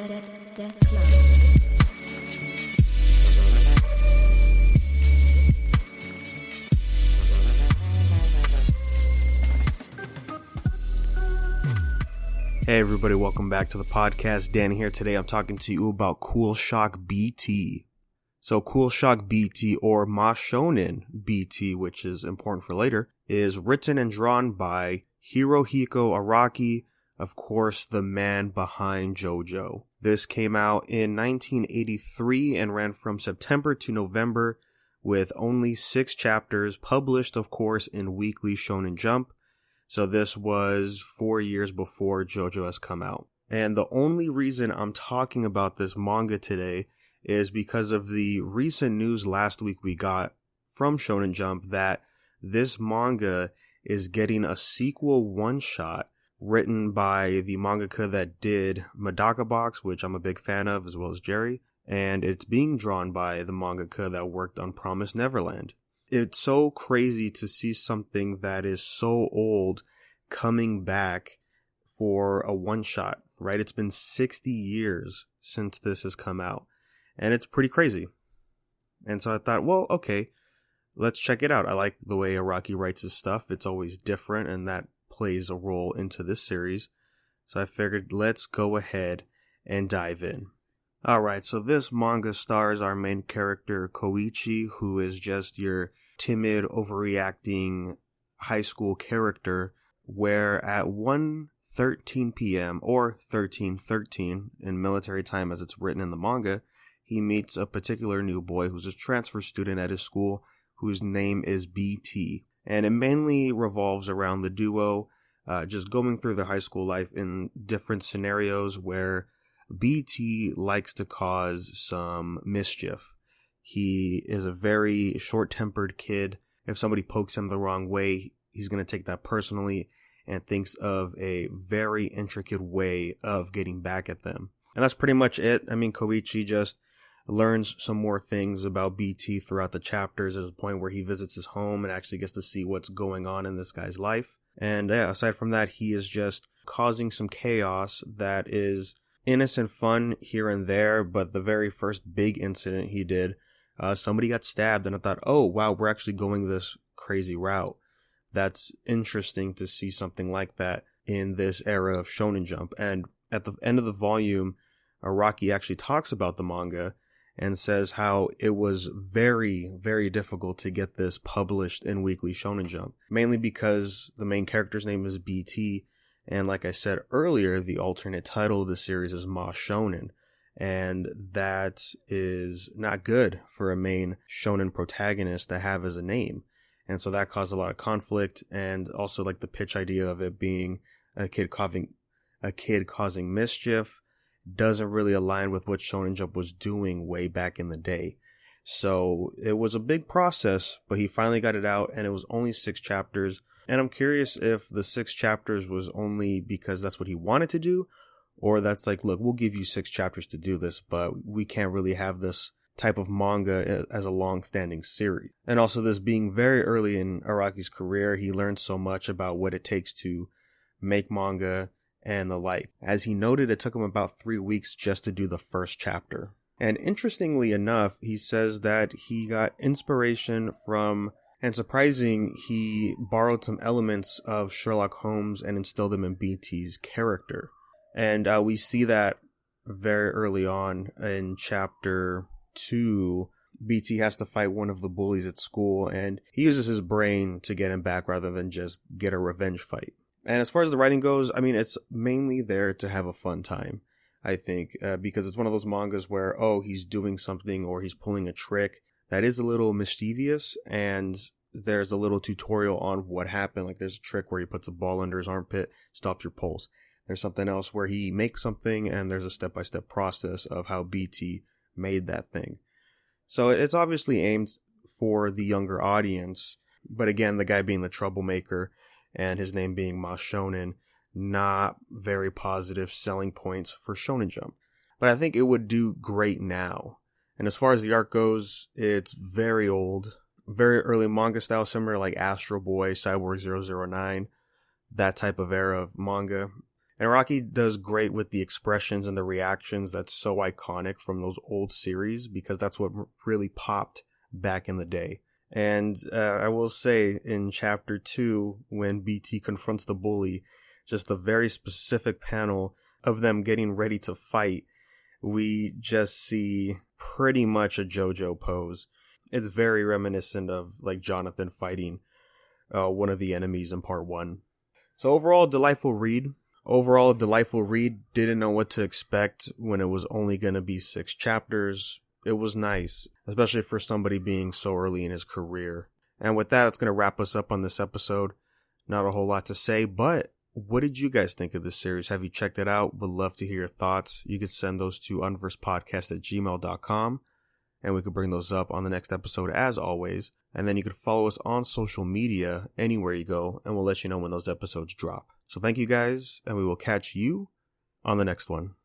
Death Club. Hey everybody, welcome back to the podcast. Dan here. Today I'm talking to you about Cool Shock B.T. So Cool Shock B.T. or Shonen B.T., which is important for later, is written and drawn by Hirohiko Araki, of course the man behind JoJo. This came out in 1983 and ran from September to November with only 6 chapters, published of course in Weekly Shonen Jump. So this was 4 years before JoJo has come out. And the only reason I'm talking about this manga today is because of the recent news last week we got from Shonen Jump that this manga is getting a sequel one-shot written by the mangaka that did Medaka Box, which I'm a big fan of, as well as Jerry. And it's being drawn by the mangaka that worked on Promised Neverland. It's so crazy to see something that is so old coming back for a one-shot, right? It's been 60 years since this has come out, and it's pretty crazy. And so I thought, well, okay, let's check it out. I like the way Araki writes his stuff. It's always different, and that plays a role into this series. So I figured, let's go ahead and dive in. Alright, so this manga stars our main character, Koichi, who is just your timid, overreacting high school character, where at 1:13 p.m., or 13:13 in military time as it's written in the manga, he meets a particular new boy who's a transfer student at his school, whose name is BT. And it mainly revolves around the duo, just going through their high school life in different scenarios where BT likes to cause some mischief. He is a very short-tempered kid. If somebody pokes him the wrong way, he's going to take that personally and thinks of a very intricate way of getting back at them. And that's pretty much it. I mean, Koichi just learns some more things about BT throughout the chapters. There's a point where he visits his home and actually gets to see what's going on in this guy's life. And yeah, aside from that, he is just causing some chaos that is innocent fun here and there, but the very first big incident he did, somebody got stabbed, and I thought, oh wow, we're actually going this crazy route. That's interesting to see something like that in this era of Shonen Jump. And at the end of the volume, Araki actually talks about the manga and says how it was very, very difficult to get this published in Weekly Shonen Jump, mainly because the main character's name is BT. And like I said earlier, the alternate title of the series is Shonen. And that is not good for a main shonen protagonist to have as a name. And so that caused a lot of conflict, and also like the pitch idea of it being a kid causing mischief doesn't really align with what Shonen Jump was doing way back in the day. So it was a big process, but he finally got it out, and it was only 6 chapters. And I'm curious if the 6 chapters was only because that's what he wanted to do, or that's like, look, we'll give you 6 chapters to do this, but we can't really have this type of manga as a long-standing series. And also, this being very early in Araki's career, he learned so much about what it takes to make manga and the like. As he noted, it took him about 3 weeks just to do the first chapter. And interestingly enough, he says that he got inspiration from, and surprising, he borrowed some elements of Sherlock Holmes and instilled them in BT's character. And we see that very early on in chapter 2. BT has to fight one of the bullies at school, and he uses his brain to get him back rather than just get a revenge fight. And as far as the writing goes, I mean, it's mainly there to have a fun time, I think, because it's one of those mangas where, oh, he's doing something or he's pulling a trick that is a little mischievous, and there's a little tutorial on what happened. Like there's a trick where he puts a ball under his armpit, stops your pulse. There's something else where he makes something, and there's a step-by-step process of how BT made that thing. So it's obviously aimed for the younger audience, but again, the guy being the troublemaker and his name being Shonen, not very positive selling points for Shonen Jump. But I think it would do great now. And as far as the art goes, it's very old, very early manga style, similar like Astro Boy, Cyborg 009, that type of era of manga. And Araki does great with the expressions and the reactions that's so iconic from those old series, because that's what really popped back in the day. And I will say in chapter 2, when BT confronts the bully, just the very specific panel of them getting ready to fight, we just see pretty much a JoJo pose. It's very reminiscent of like Jonathan fighting one of the enemies in part 1. So overall, delightful read. Didn't know what to expect when it was only going to be 6 chapters. It was nice, especially for somebody being so early in his career. And with that, it's going to wrap us up on this episode. Not a whole lot to say, but what did you guys think of this series? Have you checked it out? Would love to hear your thoughts. You could send those to unversedpodcast@gmail.com, and we could bring those up on the next episode as always. And then you could follow us on social media anywhere you go, and we'll let you know when those episodes drop. So thank you guys, and we will catch you on the next one.